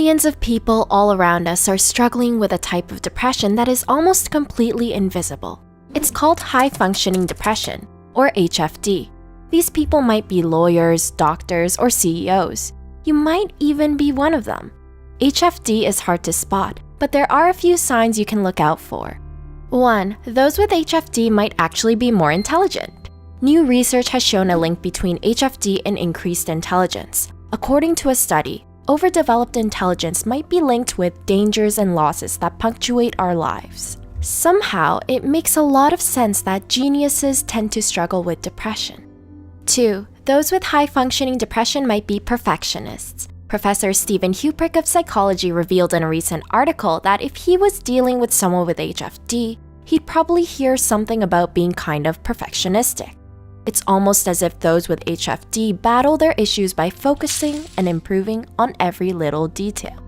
Millions of people all around us are struggling with a type of depression that is almost completely invisible. It's called high-functioning depression, or HFD. These people might be lawyers, doctors, or CEOs. You might even be one of them. HFD is hard to spot, but there are a few signs you can look out for. 1. Those with HFD might actually be more intelligent. New research has shown a link between HFD and increased intelligence. According to a study, overdeveloped intelligence might be linked with dangers and losses that punctuate our lives. Somehow, it makes a lot of sense that geniuses tend to struggle with depression. 2. Those with high-functioning depression might be perfectionists. Professor Stephen Huprick of psychology revealed in a recent article that if he was dealing with someone with HFD, he'd probably hear something about being kind of perfectionistic. It's almost as if those with HFD battle their issues by focusing and improving on every little detail.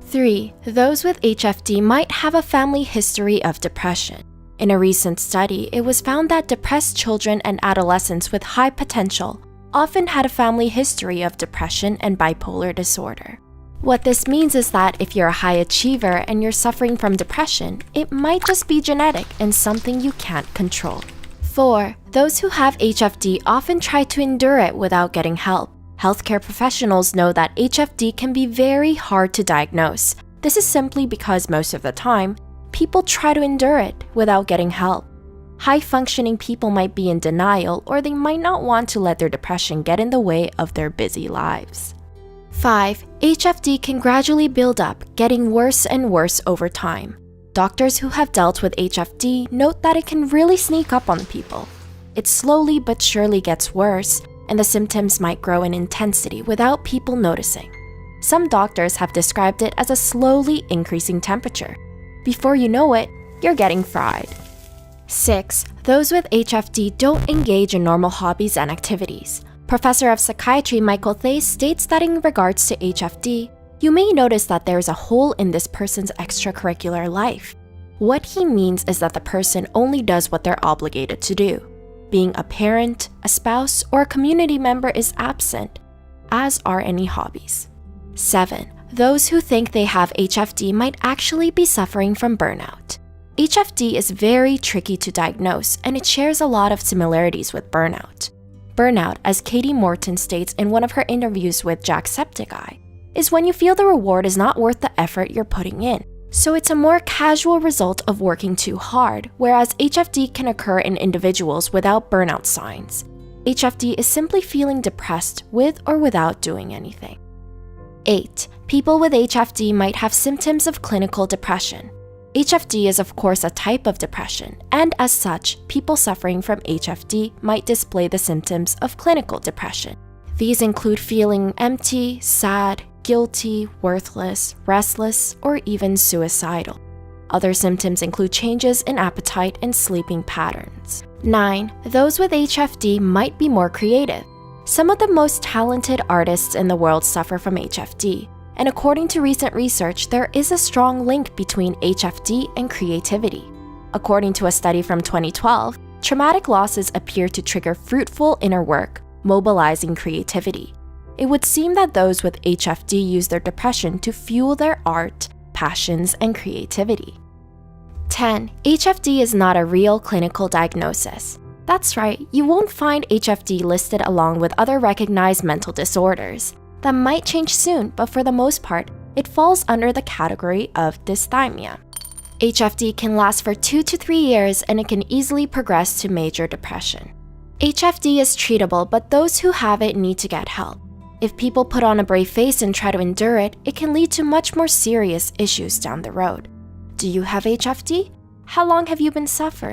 3. Those with HFD might have a family history of depression. In a recent study, it was found that depressed children and adolescents with high potential often had a family history of depression and bipolar disorder. What this means is that if you're a high achiever and you're suffering from depression, it might just be genetic and something you can't control. 4. Those who have HFD often try to endure it without getting help. Healthcare professionals know that HFD can be very hard to diagnose. This is simply because most of the time, people try to endure it without getting help. High-functioning people might be in denial, or they might not want to let their depression get in the way of their busy lives. 5. HFD can gradually build up, getting worse and worse over time. Doctors who have dealt with HFD note that it can really sneak up on people. It slowly but surely gets worse, and the symptoms might grow in intensity without people noticing. Some doctors have described it as a slowly increasing temperature. Before you know it, you're getting fried. 6. Those with HFD don't engage in normal hobbies and activities. Professor of psychiatry Michael Thays states that in regards to HFD, you may notice that there is a hole in this person's extracurricular life. What he means is that the person only does what they're obligated to do. Being a parent, a spouse, or a community member is absent, as are any hobbies. 7. Those who think they have HFD might actually be suffering from burnout. HFD is very tricky to diagnose, and it shares a lot of similarities with burnout. Burnout, as Katie Morton states in one of her interviews with Jacksepticeye, is when you feel the reward is not worth the effort you're putting in. So it's a more casual result of working too hard, whereas HFD can occur in individuals without burnout signs. HFD is simply feeling depressed with or without doing anything. 8. People with HFD might have symptoms of clinical depression. HFD is of course a type of depression, and as such, people suffering from HFD might display the symptoms of clinical depression. These include feeling empty, sad, guilty, worthless, restless, or even suicidal. Other symptoms include changes in appetite and sleeping patterns. 9. Those with HFD might be more creative. Some of the most talented artists in the world suffer from HFD, and according to recent research, there is a strong link between HFD and creativity. According to a study from 2012, traumatic losses appear to trigger fruitful inner work, mobilizing creativity. It would seem that those with HFD use their depression to fuel their art, passions, and creativity. 10. HFD is not a real clinical diagnosis. That's right, you won't find HFD listed along with other recognized mental disorders. That might change soon, but for the most part, it falls under the category of dysthymia. HFD can last for 2 to 3 years, and it can easily progress to major depression. HFD is treatable, but those who have it need to get help. If people put on a brave face and try to endure it, it can lead to much more serious issues down the road. Do you have HFD? How long have you been suffering?